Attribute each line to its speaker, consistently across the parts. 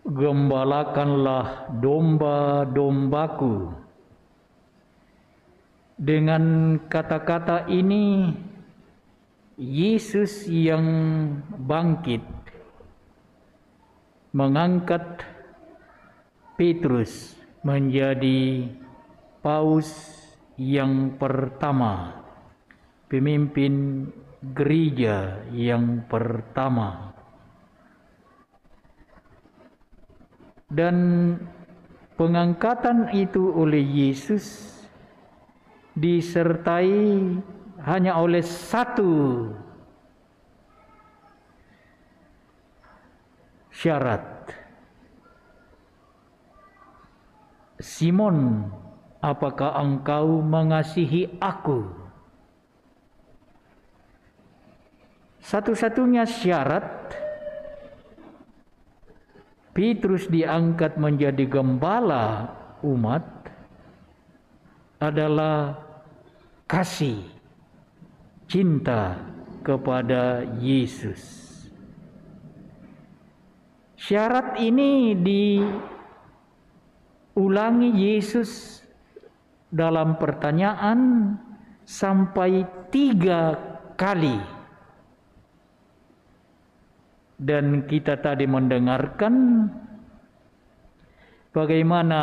Speaker 1: Gembalakanlah domba-dombaku. Dengan kata-kata ini, Yesus yang bangkit mengangkat Petrus menjadi paus yang pertama, pemimpin gereja yang pertama. Dan pengangkatan itu oleh Yesus disertai hanya oleh satu syarat. Simon, apakah engkau mengasihi aku? Satu-satunya syarat Petrus diangkat menjadi gembala umat adalah kasih, cinta kepada Yesus. Syarat ini diulangi Yesus dalam pertanyaan sampai 3 kali. Dan kita tadi mendengarkan bagaimana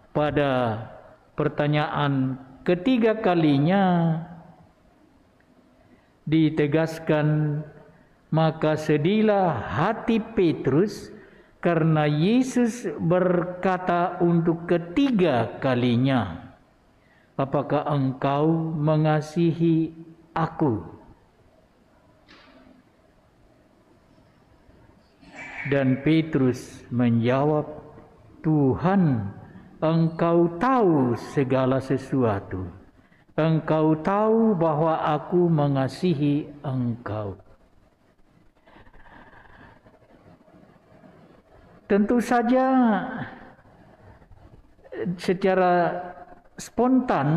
Speaker 1: pada pertanyaan ketiga kalinya ditegaskan, maka sedihlah hati Petrus karena Yesus berkata untuk ketiga kalinya, apakah engkau mengasihi aku? Dan Petrus menjawab, Tuhan, engkau tahu segala sesuatu. Engkau tahu bahwa aku mengasihi engkau. Tentu saja secara spontan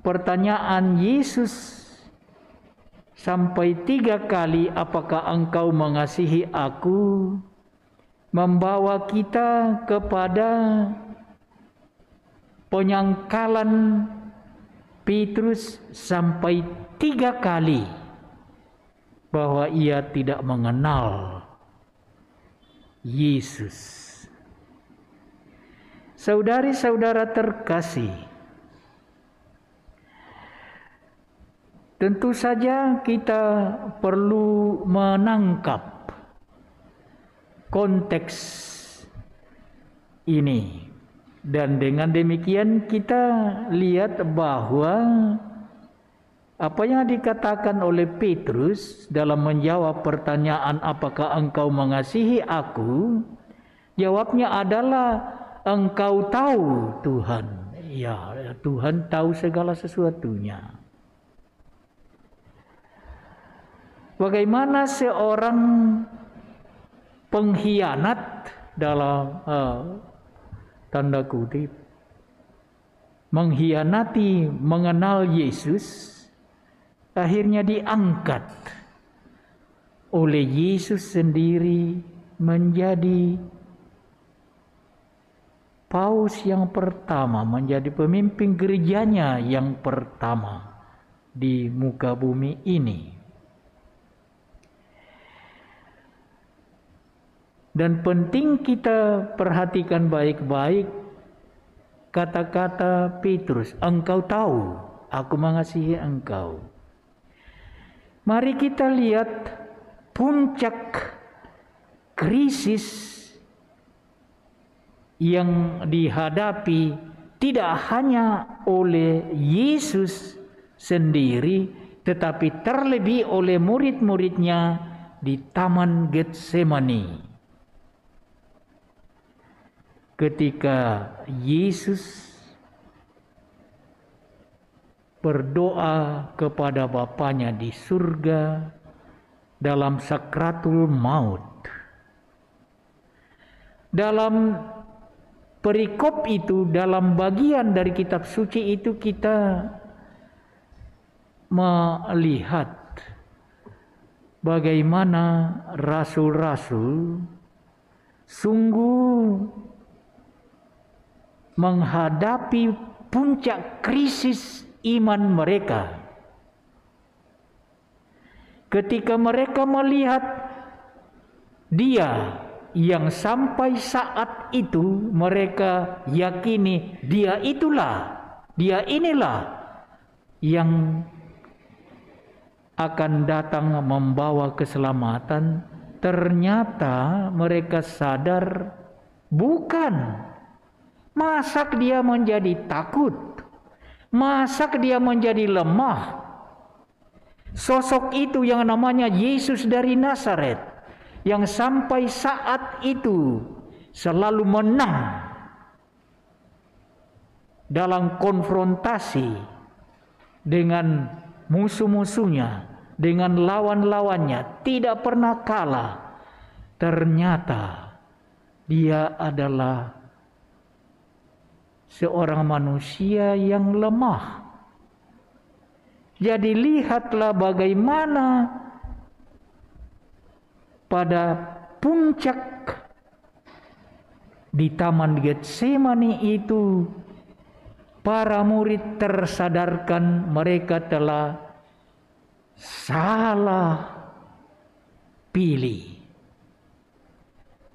Speaker 1: pertanyaan Yesus sampai 3 kali, apakah engkau mengasihi aku, membawa kita kepada penyangkalan Petrus sampai 3 kali bahwa ia tidak mengenal Yesus. Saudari-saudara terkasih, tentu saja kita perlu menangkap konteks ini. Dan dengan demikian kita lihat bahwa apa yang dikatakan oleh Petrus dalam menjawab pertanyaan apakah engkau mengasihi aku, jawabnya adalah engkau tahu Tuhan. Ya, Tuhan tahu segala sesuatunya. Bagaimana seorang pengkhianat dalam tanda kutip mengkhianati mengenal Yesus, akhirnya diangkat oleh Yesus sendiri menjadi paus yang pertama, menjadi pemimpin gerejanya yang pertama di muka bumi ini. Dan penting kita perhatikan baik-baik kata-kata Petrus, engkau tahu aku mengasihi engkau. Mari kita lihat puncak krisis yang dihadapi tidak hanya oleh Yesus sendiri, tetapi terlebih oleh murid-muridnya di Taman Getsemani. Ketika Yesus berdoa kepada Bapanya di surga dalam sakratul maut. Dalam perikop itu, dalam bagian dari kitab suci itu kita melihat bagaimana rasul-rasul sungguh menghadapi puncak krisis iman mereka. Ketika mereka melihat Dia yang sampai saat itu mereka yakini Dia inilah yang akan datang membawa keselamatan, ternyata mereka sadar bukan. Masak dia menjadi takut, masak dia menjadi lemah. Sosok itu yang namanya Yesus dari Nazaret, yang sampai saat itu selalu menang dalam konfrontasi dengan musuh-musuhnya, dengan lawan-lawannya, tidak pernah kalah. Ternyata Dia adalah seorang manusia yang lemah. Jadi lihatlah bagaimana pada puncak di Taman Getsemani itu para murid tersadarkan mereka telah salah pilih,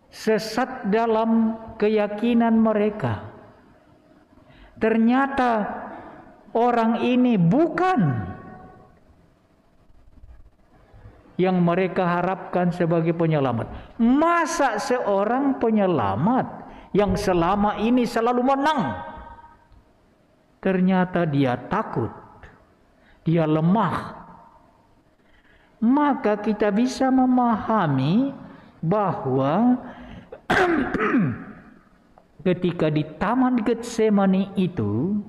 Speaker 1: sesat dalam keyakinan mereka. Ternyata orang ini bukan yang mereka harapkan sebagai penyelamat. Masa seorang penyelamat yang selama ini selalu menang, ternyata dia takut, dia lemah. Maka kita bisa memahami bahwa ketika di Taman Getsemani itu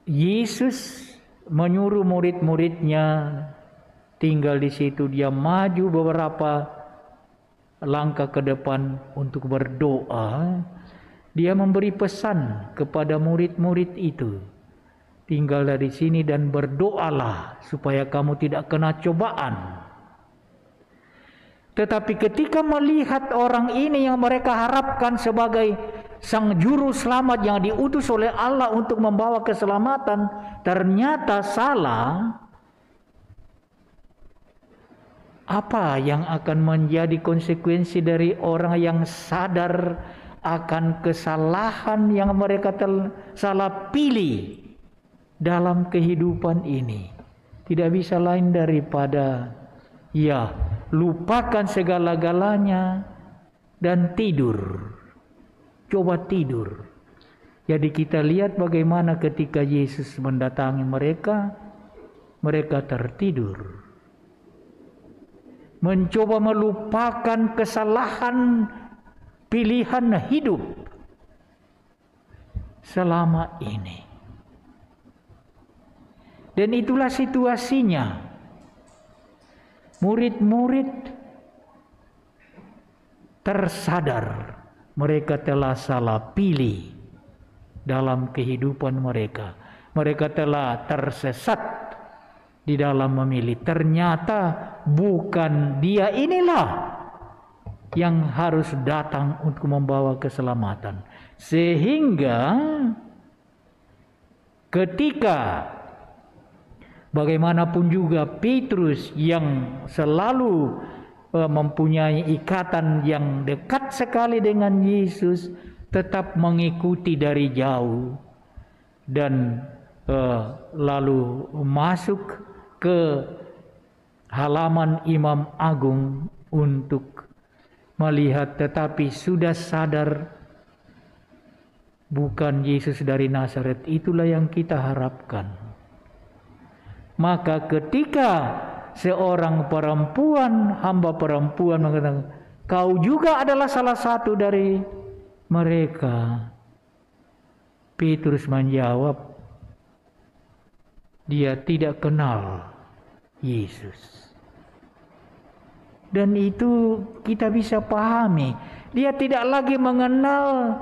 Speaker 1: Yesus menyuruh murid-muridnya tinggal di situ. Dia maju beberapa langkah ke depan untuk berdoa. Dia memberi pesan kepada murid-murid itu, tinggal dari sini dan berdoalah supaya kamu tidak kena cobaan. Tetapi ketika melihat orang ini yang mereka harapkan sebagai sang juru selamat yang diutus oleh Allah untuk membawa keselamatan, ternyata salah. Apa yang akan menjadi konsekuensi dari orang yang sadar akan kesalahan yang mereka salah pilih dalam kehidupan ini? Tidak bisa lain daripada lupakan segala-galanya dan tidur. Coba tidur. Jadi kita lihat bagaimana ketika Yesus mendatangi mereka, mereka tertidur. Mencoba melupakan kesalahan pilihan hidup selama ini. Dan itulah situasinya. Murid-murid tersadar mereka telah salah pilih dalam kehidupan mereka. Mereka telah tersesat di dalam memilih. Ternyata bukan Dia inilah yang harus datang untuk membawa keselamatan. Sehingga ketika bagaimanapun juga Petrus yang selalu mempunyai ikatan yang dekat sekali dengan Yesus, tetap mengikuti dari jauh dan lalu masuk ke halaman Imam Agung untuk melihat, tetapi sudah sadar bukan Yesus dari Nazaret. Itulah yang kita harapkan. Maka ketika seorang perempuan, hamba perempuan mengatakan, kau juga adalah salah satu dari mereka, Petrus menjawab, dia tidak kenal Yesus. Dan itu kita bisa pahami. Dia tidak lagi mengenal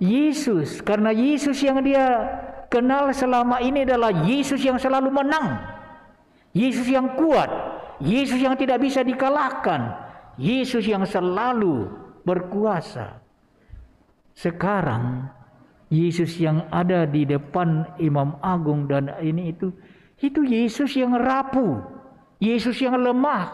Speaker 1: Yesus, karena Yesus yang dia kenal selama ini adalah Yesus yang selalu menang, Yesus yang kuat, Yesus yang tidak bisa dikalahkan, Yesus yang selalu berkuasa. Sekarang Yesus yang ada di depan Imam Agung dan itu Yesus yang rapuh, Yesus yang lemah.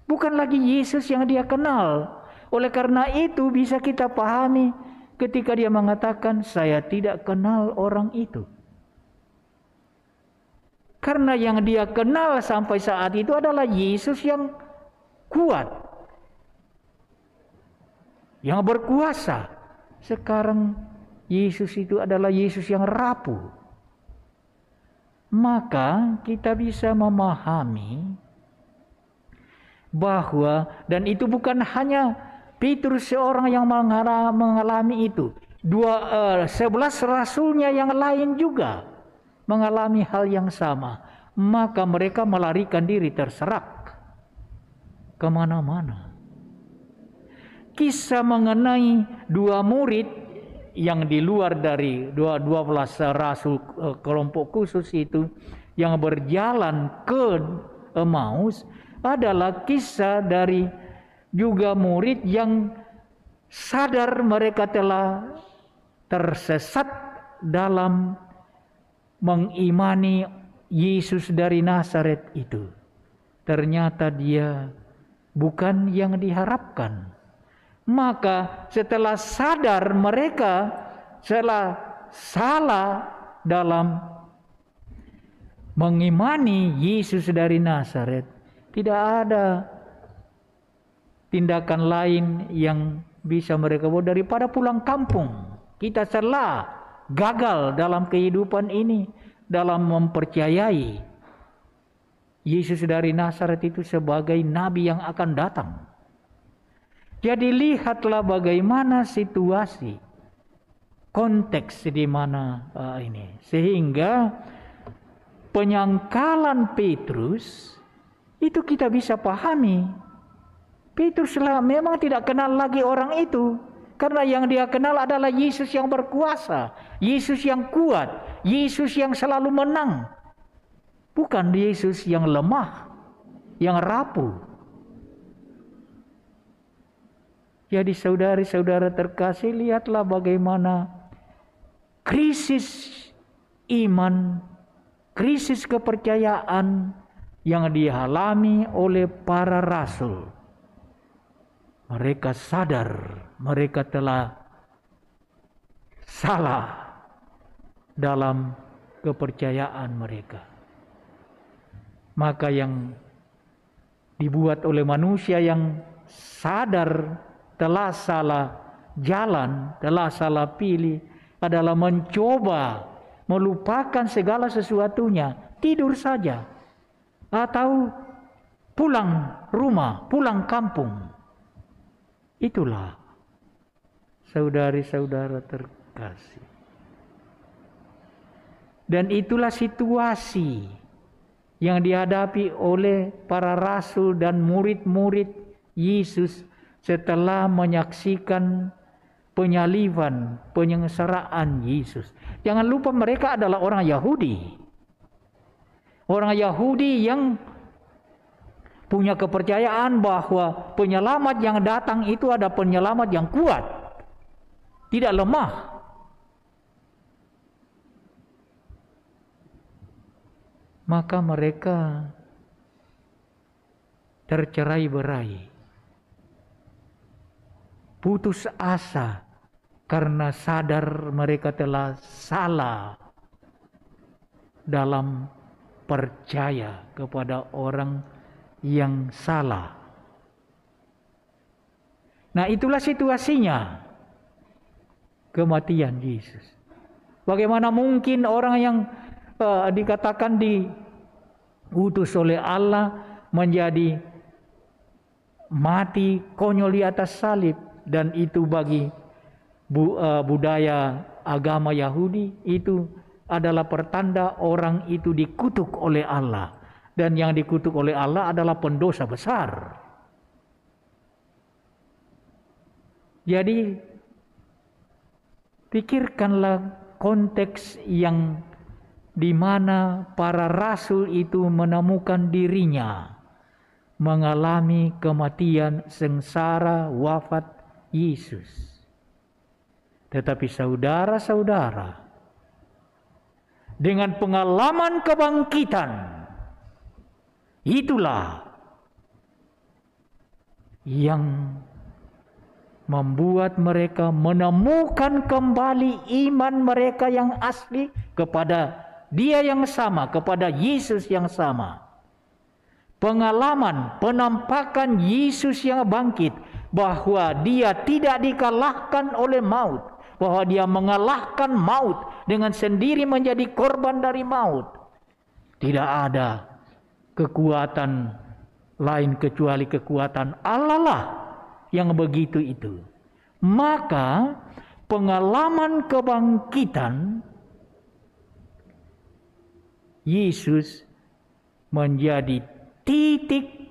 Speaker 1: Bukan lagi Yesus yang dia kenal. Oleh karena itu bisa kita pahami ketika dia mengatakan, saya tidak kenal orang itu. Karena yang dia kenal sampai saat itu adalah Yesus yang kuat, yang berkuasa. Sekarang Yesus itu adalah Yesus yang rapuh. Maka kita bisa memahami bahwa, dan itu bukan hanya Petrus seorang yang mengalami itu. 11 rasulnya yang lain juga mengalami hal yang sama. Maka mereka melarikan diri terserak kemana-mana. Kisah mengenai 2 murid yang di luar dari 12 rasul kelompok khusus itu yang berjalan ke Emmaus adalah kisah dari juga murid yang sadar mereka telah tersesat dalam mengimani Yesus dari Nazaret itu. Ternyata dia bukan yang diharapkan. Maka setelah sadar mereka telah salah dalam mengimani Yesus dari Nazaret, tidak ada tindakan lain yang bisa mereka buat daripada pulang kampung. Kita telah gagal dalam kehidupan ini, dalam mempercayai Yesus dari Nazaret itu sebagai nabi yang akan datang. Jadi lihatlah bagaimana situasi, konteks di mana ini. Sehingga penyangkalan Petrus itu kita bisa pahami. Petrus memang tidak kenal lagi orang itu. Karena yang dia kenal adalah Yesus yang berkuasa. Yesus yang kuat. Yesus yang selalu menang. Bukan Yesus yang lemah. Yang rapuh. Jadi saudari-saudara terkasih, lihatlah bagaimana krisis iman, krisis kepercayaan yang dialami oleh para rasul. Mereka sadar mereka telah salah dalam kepercayaan mereka. Maka yang dibuat oleh manusia yang sadar telah salah jalan, telah salah pilih adalah mencoba melupakan segala sesuatunya, tidur saja, atau pulang rumah, pulang kampung. Itulah saudari-saudara terkasih. Dan itulah situasi yang dihadapi oleh para rasul dan murid-murid Yesus setelah menyaksikan penyaliban, penyengsaraan Yesus. Jangan lupa mereka adalah orang Yahudi. Orang Yahudi yang punya kepercayaan bahwa penyelamat yang datang itu ada penyelamat yang kuat, tidak lemah. Maka mereka tercerai-berai, putus asa karena sadar mereka telah salah dalam percaya kepada orang yang salah. Nah, itulah situasinya kematian Yesus. Bagaimana mungkin orang yang dikatakan diutus oleh Allah menjadi mati konyol di atas salib, dan itu bagi budaya agama Yahudi itu adalah pertanda orang itu dikutuk oleh Allah. Dan yang dikutuk oleh Allah adalah pendosa besar. Jadi pikirkanlah konteks yang di mana para rasul itu menemukan dirinya mengalami kematian, sengsara, wafat Yesus. Tetapi saudara-saudara, dengan pengalaman kebangkitan, itulah yang membuat mereka menemukan kembali iman mereka yang asli kepada Dia yang sama, kepada Yesus yang sama. Pengalaman, penampakan Yesus yang bangkit, bahwa Dia tidak dikalahkan oleh maut, bahwa Dia mengalahkan maut dengan sendiri menjadi korban dari maut. Tidak ada kekuatan lain kecuali kekuatan Allah lah yang begitu itu. Maka pengalaman kebangkitan Yesus menjadi titik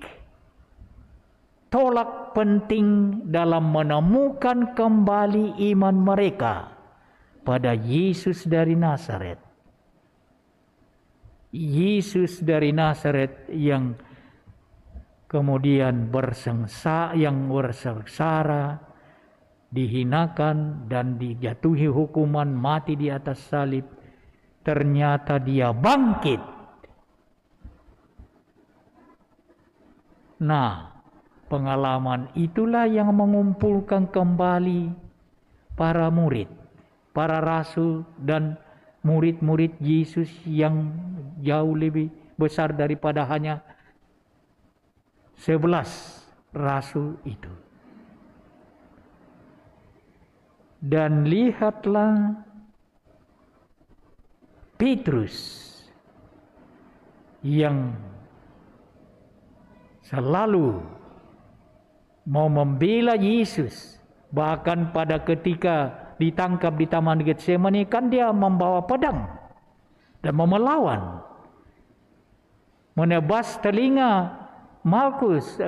Speaker 1: tolak penting dalam menemukan kembali iman mereka pada Yesus dari Nazaret. Yesus dari Nazaret yang kemudian bersengsara, dihinakan dan dijatuhi hukuman mati di atas salib. Ternyata Dia bangkit. Nah, pengalaman itulah yang mengumpulkan kembali para murid, para rasul dan murid-murid Yesus yang jauh lebih besar daripada hanya 11 rasul itu. Dan lihatlah Petrus yang selalu mau membela Yesus. Bahkan pada ketika ditangkap di Taman Getsemani kan dia membawa pedang dan mau melawan, menebas telinga Malkus,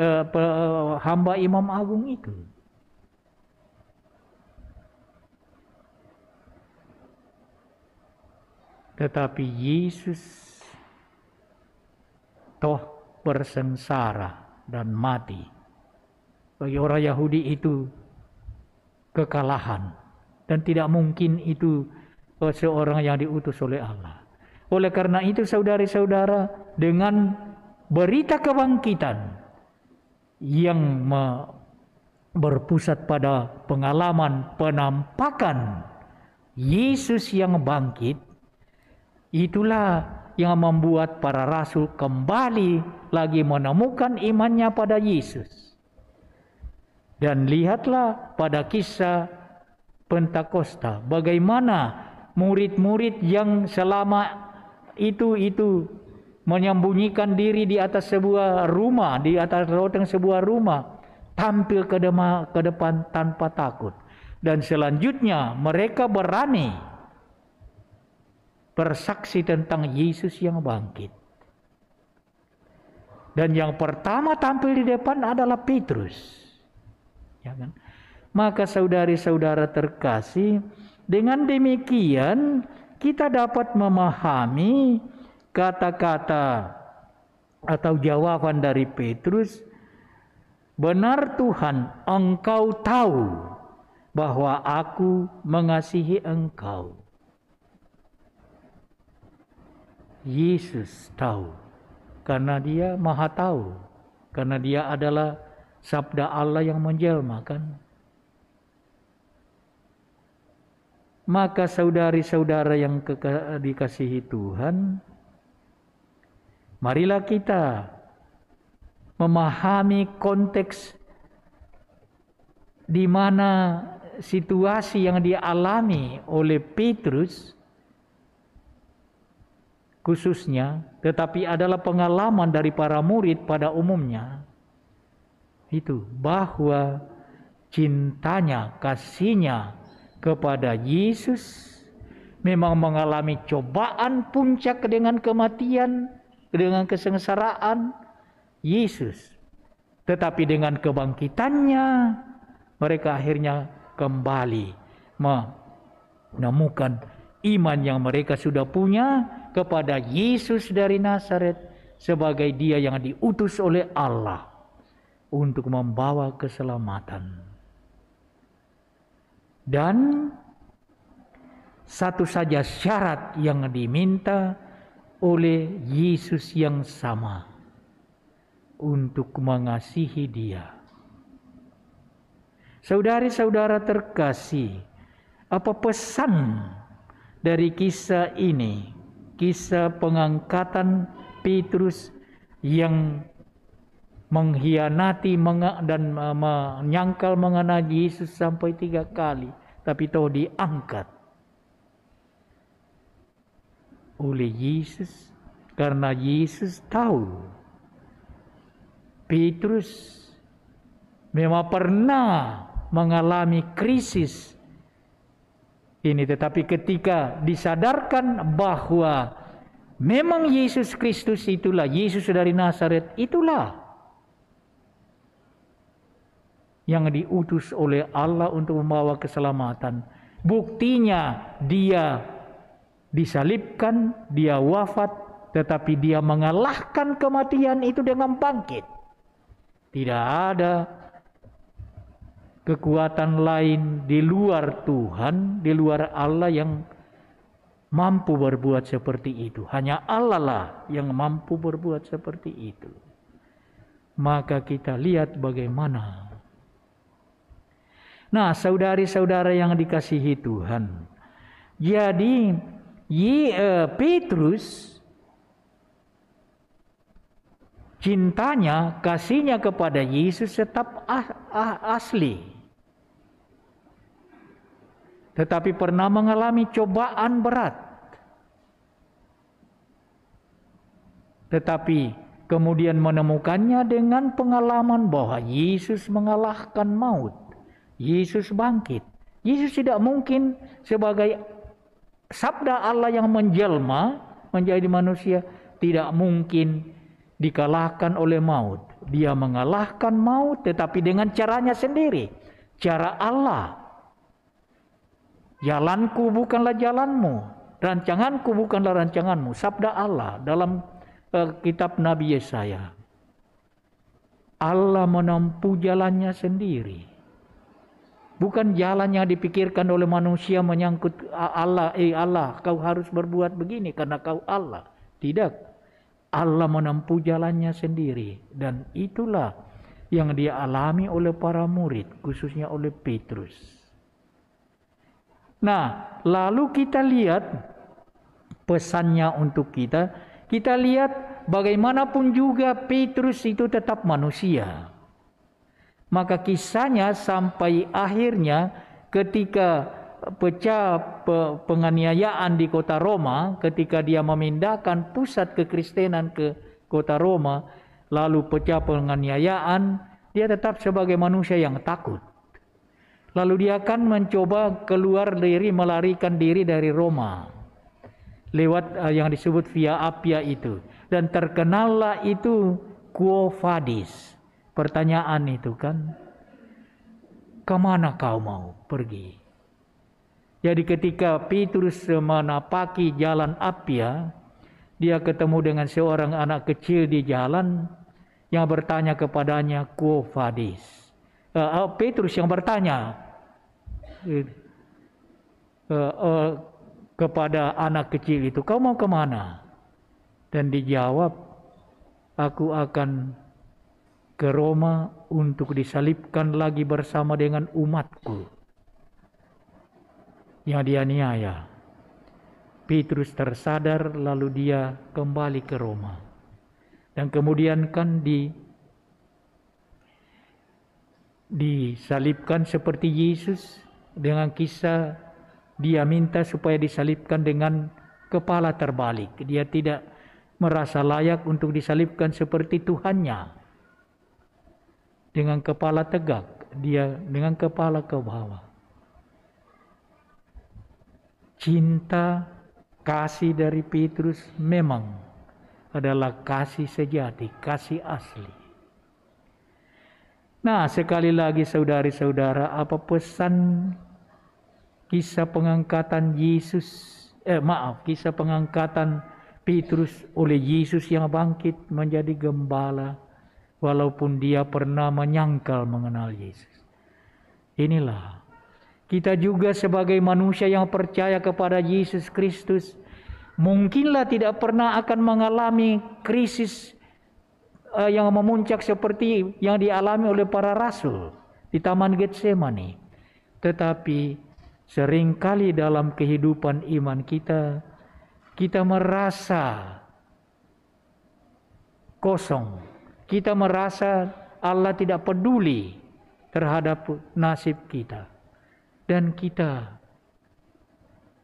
Speaker 1: hamba Imam Agung itu. Tetapi Yesus toh bersengsara dan mati. Bagi orang Yahudi itu kekalahan. Dan tidak mungkin itu seorang yang diutus oleh Allah. Oleh karena itu saudara-saudara, dengan berita kebangkitan yang berpusat pada pengalaman penampakan Yesus yang bangkit, itulah yang membuat para rasul kembali lagi menemukan imannya pada Yesus. Dan lihatlah pada kisah Pentakosta, bagaimana murid-murid yang selama itu menyembunyikan diri di atas sebuah rumah, di atas loteng sebuah rumah, tampil ke depan tanpa takut. Dan selanjutnya mereka berani bersaksi tentang Yesus yang bangkit. Dan yang pertama tampil di depan adalah Petrus. Ya kan? Maka saudari-saudara terkasih, dengan demikian kita dapat memahami kata-kata atau jawaban dari Petrus, benar Tuhan, Engkau tahu bahwa aku mengasihi Engkau. Yesus tahu, karena Dia Maha tahu, karena Dia adalah sabda Allah yang menjelma, kan? Maka saudari-saudara yang dikasihi Tuhan, marilah kita memahami konteks di mana situasi yang dialami oleh Petrus khususnya, tetapi adalah pengalaman dari para murid pada umumnya. Itu bahwa cintanya, kasihnya kepada Yesus memang mengalami cobaan puncak dengan kematian, dengan kesengsaraan Yesus. Tetapi dengan kebangkitannya mereka akhirnya kembali menemukan iman yang mereka sudah punya kepada Yesus dari Nazaret sebagai Dia yang diutus oleh Allah untuk membawa keselamatan. Dan satu saja syarat yang diminta oleh Yesus yang sama, untuk mengasihi Dia. Saudari-saudara terkasih, apa pesan dari kisah ini? Kisah pengangkatan Petrus yang mengkhianati dan menyangkal mengenai Yesus sampai 3 kali, tapi tahu diangkat oleh Yesus karena Yesus tahu Petrus memang pernah mengalami krisis ini, tetapi ketika disadarkan bahwa memang Yesus Kristus itulah, Yesus dari Nazaret itulah yang diutus oleh Allah untuk membawa keselamatan. Buktinya dia disalibkan, dia wafat, tetapi dia mengalahkan kematian itu dengan bangkit. Tidak ada kekuatan lain di luar Tuhan, di luar Allah yang mampu berbuat seperti itu. Hanya Allah lah yang mampu berbuat seperti itu. Maka kita lihat bagaimana. Nah, saudari-saudara yang dikasihi Tuhan. Jadi Petrus cintanya, kasihnya kepada Yesus tetap asli. Tetapi pernah mengalami cobaan berat. Tetapi kemudian menemukannya dengan pengalaman bahwa Yesus mengalahkan maut. Yesus bangkit. Yesus tidak mungkin sebagai sabda Allah yang menjelma menjadi manusia, tidak mungkin dikalahkan oleh maut. Dia mengalahkan maut tetapi dengan caranya sendiri. Cara Allah. Jalanku bukanlah jalanmu, rancanganku bukanlah rancanganmu. Sabda Allah dalam kitab Nabi Yesaya. Allah menempuh jalannya sendiri. Bukan jalan yang dipikirkan oleh manusia menyangkut Allah. Allah, kau harus berbuat begini karena kau Allah. Tidak. Allah menempuh jalannya sendiri. Dan itulah yang dia alami oleh para murid, khususnya oleh Petrus. Nah, lalu kita lihat pesannya untuk kita. Kita lihat bagaimanapun juga Petrus itu tetap manusia. Maka kisahnya sampai akhirnya ketika pecah penganiayaan di kota Roma, ketika dia memindahkan pusat kekristenan ke kota Roma, lalu pecah penganiayaan, dia tetap sebagai manusia yang takut. Lalu dia akan mencoba keluar diri, melarikan diri dari Roma lewat yang disebut Via Appia itu, dan terkenallah itu Quo Vadis. Pertanyaan itu kan, kemana kau mau pergi? Jadi ketika Petrus menapaki jalan Appia, dia ketemu dengan seorang anak kecil di jalan yang bertanya kepadanya, Quo Vadis. Petrus yang bertanya kepada anak kecil itu, kau mau kemana? Dan dijawab, aku akan ke Roma untuk disalibkan lagi bersama dengan umatku yang dianiaya. Petrus tersadar, lalu dia kembali ke Roma. Dan kemudian kan disalibkan seperti Yesus, dengan kisah dia minta supaya disalibkan dengan kepala terbalik. Dia tidak merasa layak untuk disalibkan seperti Tuhannya. Dengan kepala tegak, dia dengan kepala ke bawah. Cinta, kasih dari Petrus memang adalah kasih sejati, kasih asli. Nah, sekali lagi saudari-saudara, apa pesan kisah pengangkatan Yesus kisah pengangkatan Petrus oleh Yesus yang bangkit menjadi gembala, walaupun dia pernah menyangkal mengenal Yesus. Inilah kita juga sebagai manusia yang percaya kepada Yesus Kristus, mungkinlah tidak pernah akan mengalami krisis yang memuncak seperti yang dialami oleh para rasul di Taman Getsemani. Tetapi seringkali dalam kehidupan iman kita, kita merasa kosong. Kita merasa Allah tidak peduli terhadap nasib kita. Dan kita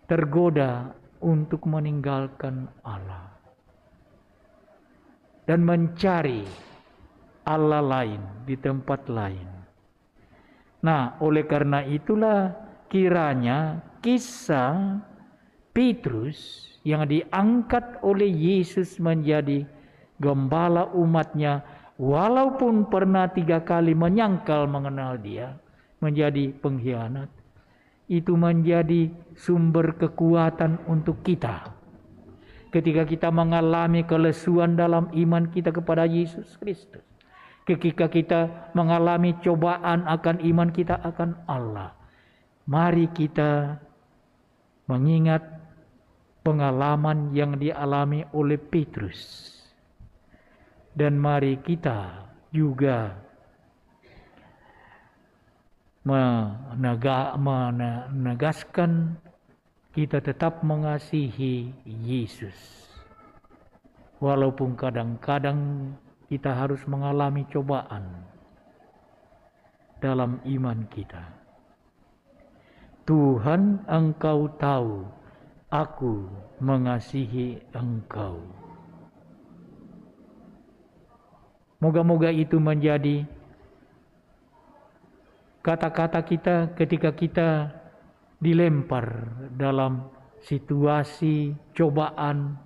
Speaker 1: tergoda untuk meninggalkan Allah dan mencari Allah lain di tempat lain. Nah, oleh karena itulah kiranya kisah Petrus yang diangkat oleh Yesus menjadi gembala umatnya, walaupun pernah 3 kali menyangkal mengenal dia, menjadi pengkhianat, itu menjadi sumber kekuatan untuk kita. Ketika kita mengalami kelesuan dalam iman kita kepada Yesus Kristus, ketika kita mengalami cobaan akan iman kita akan Allah, mari kita mengingat pengalaman yang dialami oleh Petrus. Dan mari kita juga menegaskan kita tetap mengasihi Yesus. Walaupun kadang-kadang kita harus mengalami cobaan dalam iman kita. Tuhan, Engkau tahu aku mengasihi Engkau. Moga-moga itu menjadi kata-kata kita ketika kita dilempar dalam situasi cobaan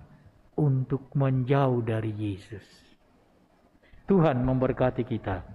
Speaker 1: untuk menjauh dari Yesus. Tuhan memberkati kita.